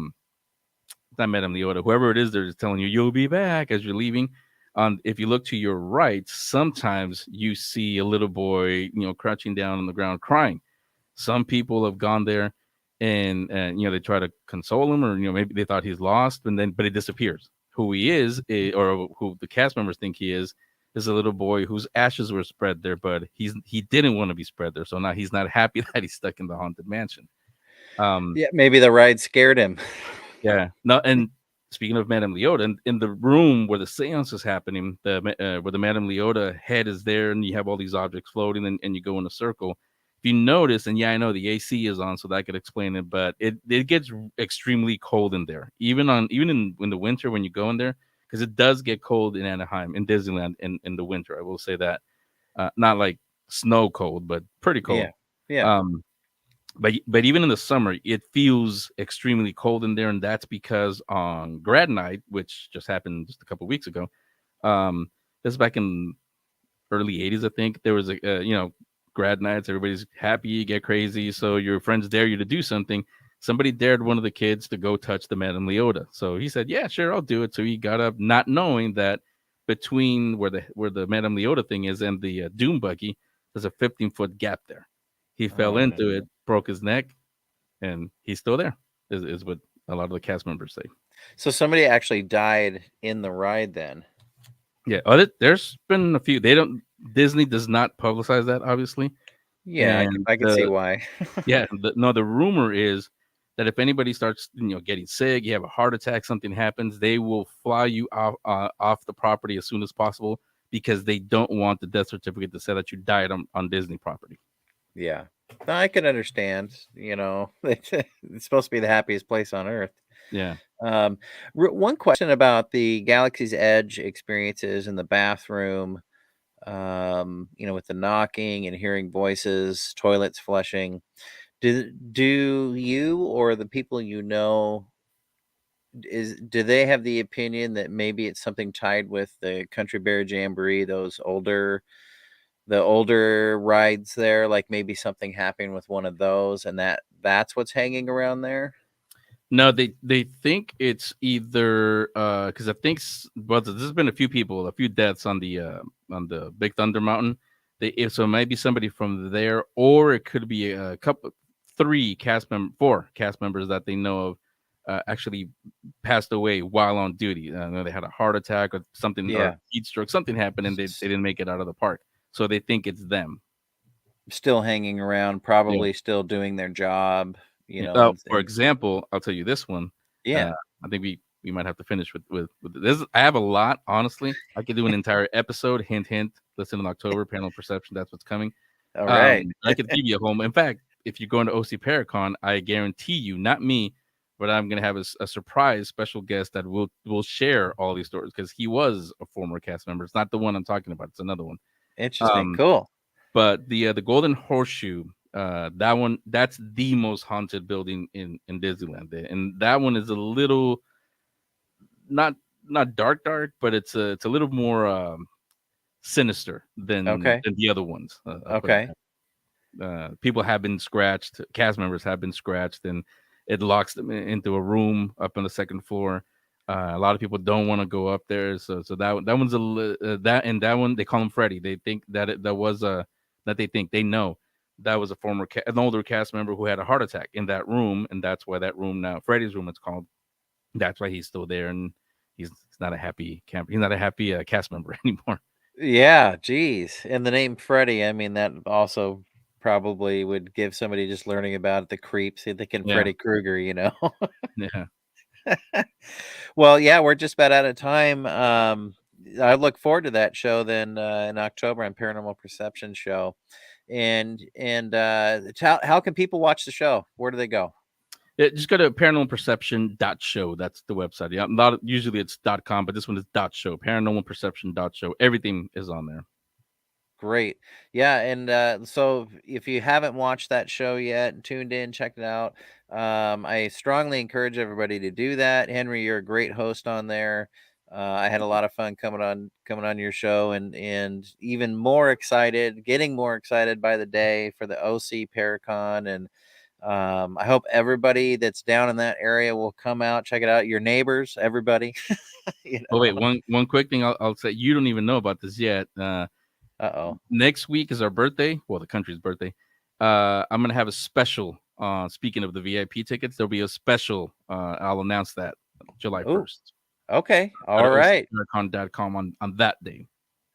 Madame Leota, whoever it is, they're just telling you "You'll be back" as you're leaving. If you look to your right, sometimes you see a little boy, crouching down on the ground crying. Some people have gone there and they try to console him, or maybe they thought he's lost, but he disappears. Who he is, or who the cast members think he is a little boy whose ashes were spread there, but he didn't want to be spread there, so now he's not happy that he's stuck in the Haunted Mansion. Maybe the ride scared him. Yeah. No, and speaking of Madame Leota, in the room where the seance is happening, where the Madame Leota head is there, and you have all these objects floating, and you go in a circle. If you notice, and yeah, I know the AC is on, so that could explain it, but it gets extremely cold in there, even in the winter when you go in there, because it does get cold in Anaheim, in Disneyland, in the winter. I will say that, not like snow cold, but pretty cold. Yeah. But even in the summer, it feels extremely cold in there, and that's because on grad night, which just happened just a couple weeks ago, this is back in early '80s, I think. There was grad nights. Everybody's happy, you get crazy, so your friends dare you to do something. Somebody dared one of the kids to go touch the Madame Leota, so he said, "Yeah, sure, I'll do it." So he got up, not knowing that between where the Madame Leota thing is and the Doom buggy, there's a 15-foot gap there. He fell Oh, into no. it, broke his neck, and he's still there. Is what a lot of the cast members say. So somebody actually died in the ride then. Yeah, there's been a few. Disney does not publicize that, obviously. Yeah, And I can see why. the rumor is that if anybody starts, getting sick, you have a heart attack, something happens, they will fly you off the property as soon as possible because they don't want the death certificate to say that you died on Disney property. Yeah, I can understand. It's supposed to be the happiest place on earth. Yeah. One question about the Galaxy's Edge experiences in the bathroom, with the knocking and hearing voices, toilets flushing. Do you or the people do they have the opinion that maybe it's something tied with the Country Bear Jamboree, the older rides there, like maybe something happened with one of those and that's what's hanging around there? No, they think it's either because I think there's been a few deaths on the Big Thunder Mountain. So it might be somebody from there, or it could be four cast members that they know of actually passed away while on duty. I know they had a heart attack or something, Yeah. or heat stroke, something happened, and they didn't make it out of the park. So they think it's them. Still hanging around, probably still doing their job, Oh, and for example, I'll tell you this one. yeah. I think we might have to finish with this. I have a lot, honestly. I could do an entire episode. Hint, hint. Listen in October, Paranormal Perception. That's what's coming. All right. I could give you a home. In fact, if you're going to OC Paracon, I guarantee you, not me, but I'm going to have a surprise special guest that will share all these stories because he was a former cast member. It's not the one I'm talking about. It's another one. Interesting. Cool. But the Golden Horseshoe, that's the most haunted building in Disneyland, and that one is a little not dark, but it's a little more sinister than the other ones. Okay. People have been scratched, cast members have been scratched, and it locks them into a room up on the second floor. A lot of people don't want to go up there, so that one's that one they call him Freddy. They think that they know that was an older cast member who had a heart attack in that room, and that's why that room now, Freddy's room, it's called. That's why he's still there, and he's not a happy camp. He's not a happy cast member anymore. Yeah, geez. And the name Freddy, I mean, that also probably would give somebody just learning about it the creeps. They're thinking Yeah. Freddy Krueger, Yeah. Well, yeah, we're just about out of time. I look forward to that show then in October on Paranormal Perception Show. And how can people watch the show? Where do they go? Yeah, just go to paranormalperception.show. That's the website. Yeah, usually it's .com, but this one is .show. Paranormalperception.show. Everything is on there. Great. Yeah, and so if you haven't watched that show yet, tuned in, checked it out, I strongly encourage everybody to do that. Henry, you're a great host on there. I had a lot of fun coming on your show, and even more excited, getting more excited by the day for the OC Paracon. And I hope everybody that's down in that area will come out, check it out. Your neighbors, everybody. Oh wait, one quick thing I'll say. You don't even know about this yet. Uh-oh. Next week is our birthday. Well, the country's birthday. I'm gonna have a special. Speaking of the VIP tickets, there'll be a special. I'll announce that July 1st. Okay. All right. Paracon.com on that day.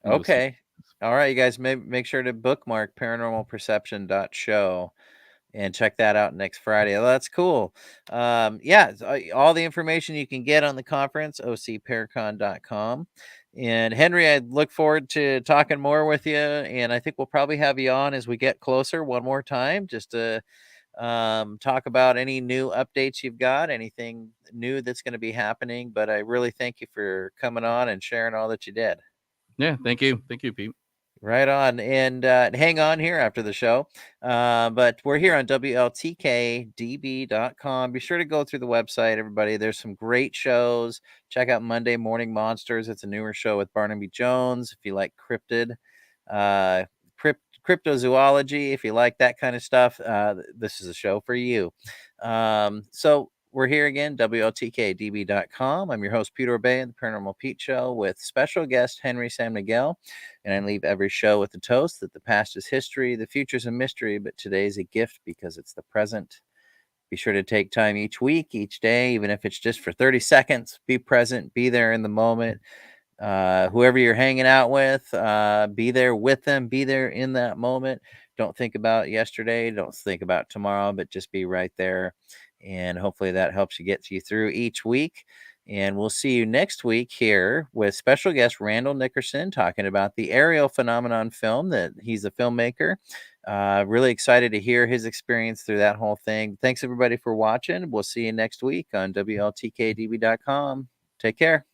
Okay. All right, you guys make sure to bookmark paranormalperception.show and check that out next Friday. Oh, that's cool. Yeah, all the information you can get on the conference, ocparacon.com. And Henry, I look forward to talking more with you, and I think we'll probably have you on as we get closer one more time just to talk about any new updates you've got, anything new that's going to be happening. But I really thank you for coming on and sharing all that you did. Yeah, thank you, Pete. Right on. And hang on here after the show. But we're here on WLTK-DB.com. Be sure to go through the website, everybody. There's some great shows. Check out Monday Morning Monsters. It's a newer show with Barnaby Jones. If you like cryptid, cryptozoology, if you like that kind of stuff, this is a show for you. So we're here again, WLTK-DB.com. I'm your host, Peter Bay, the Paranormal Pete Show, with special guest Henry San Miguel. And I leave every show with the toast that the past is history, the future's a mystery, but today's a gift because it's the present. Be sure to take time each week, each day, even if it's just for 30 seconds. Be present, be there in the moment. Whoever you're hanging out with, be there with them, be there in that moment. Don't think about yesterday, don't think about tomorrow, but just be right there. And hopefully that helps you get you through each week. And we'll see you next week here with special guest Randall Nickerson talking about the aerial phenomenon film. That he's a filmmaker. Really excited to hear his experience through that whole thing. Thanks everybody for watching. We'll see you next week on WLTKDB.com. Take care.